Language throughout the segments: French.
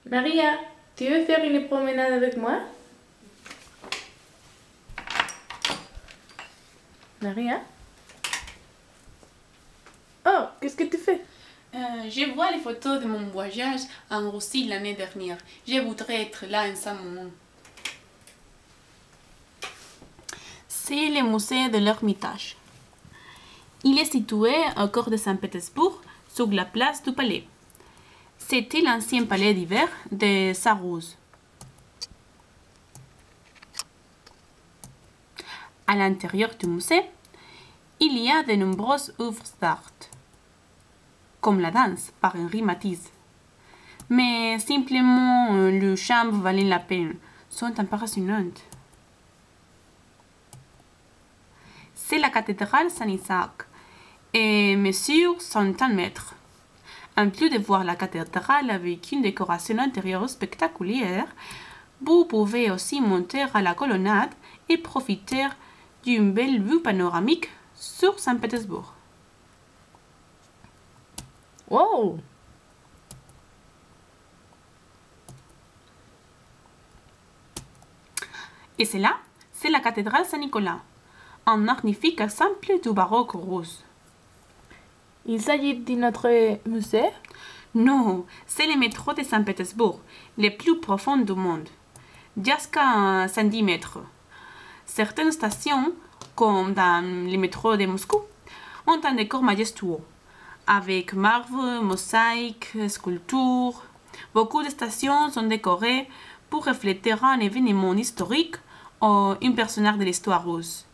Maria, tu veux faire une promenade avec moi? Maria? Oh, qu'est-ce que tu fais? Je vois les photos de mon voyage en Russie l'année dernière. Je voudrais être là en ce moment. C'est le musée de l'Ermitage. Il est situé au cœur de Saint-Pétersbourg, sur la place du Palais. C'était l'ancien palais d'hiver de Sarouze. À l'intérieur du musée, il y a de nombreuses œuvres d'art, comme la danse par Henri Matisse. Mais simplement, les chambres valent la peine, sont impressionnantes. C'est la cathédrale Saint-Isaac et mesure 100 mètres. En plus de voir la cathédrale avec une décoration intérieure spectaculaire, vous pouvez aussi monter à la colonnade et profiter d'une belle vue panoramique sur Saint-Pétersbourg. Wow! Et cela, c'est la cathédrale Saint-Nicolas, un magnifique exemple du baroque russe. Il s'agit de notre musée? Non, c'est le métro de Saint-Pétersbourg, le plus profond du monde, jusqu'à 110 mètres. Certaines stations, comme dans le métro de Moscou, ont un décor majestueux, avec marbre, mosaïques, sculptures. Beaucoup de stations sont décorées pour refléter un événement historique ou un personnage de l'histoire russe.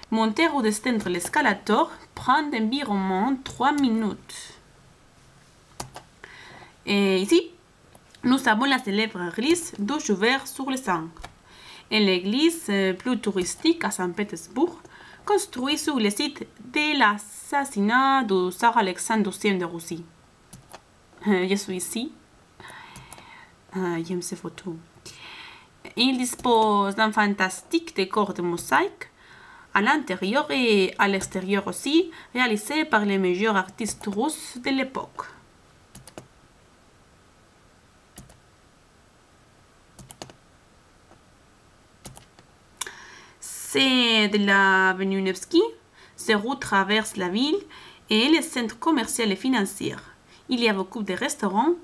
Monter ou descendre l'escalator prend environ 3 minutes. Et ici, nous avons la célèbre église d'Auchevert sur le Sang, et l'église plus touristique à Saint-Pétersbourg, construite sur le site de l'assassinat de Tsar Alexandre II de Russie. Je suis ici. J'aime ces photos. Il dispose d'un fantastique décor de mosaïque à l'intérieur et à l'extérieur aussi, réalisé par les meilleurs artistes russes de l'époque. C'est de l'avenue Nevsky. Ces routes traversent la ville et les centres commerciaux et financiers. Il y a beaucoup de restaurants.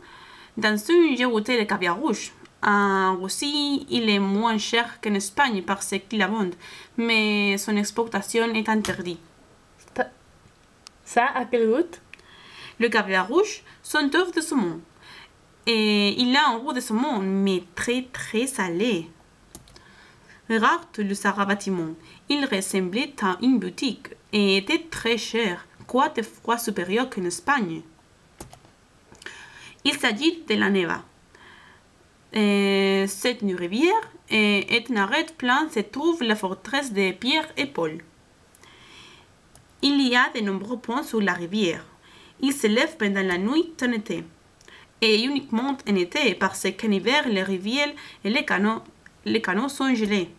Dans une, j'ai goûté le caviar rouge. En Russie, il est moins cher qu'en Espagne parce qu'il abonde, mais son exportation est interdite. Ça, à quel goût? Le caviar rouge sont œufs de saumon. Et il a un goût de saumon, mais très salé. Regarde le Sarah bâtiment. Il ressemblait à une boutique et était très cher, quoi de fois supérieur qu'en Espagne. Il s'agit de la Neva. C'est une rivière et un arrêt plein se trouve la forteresse de Pierre et Paul. Il y a de nombreux ponts sur la rivière. Ils se lèvent pendant la nuit en été et uniquement en été parce qu'en hiver les rivières et les canaux sont gelés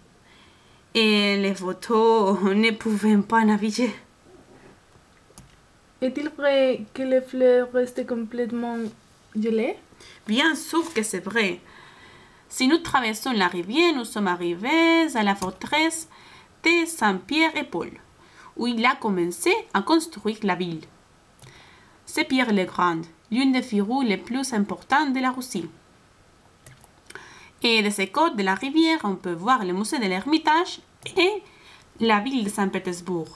et les bateaux ne pouvaient pas naviguer. Est-il vrai que les fleurs restent complètement gelées? Bien sûr que c'est vrai. Si nous traversons la rivière, nous sommes arrivés à la forteresse de Saint-Pierre et Paul, où il a commencé à construire la ville. C'est Pierre le Grand, l'une des figures les plus importantes de la Russie. Et de ce côté de la rivière, on peut voir le musée de l'Ermitage et la ville de Saint-Pétersbourg.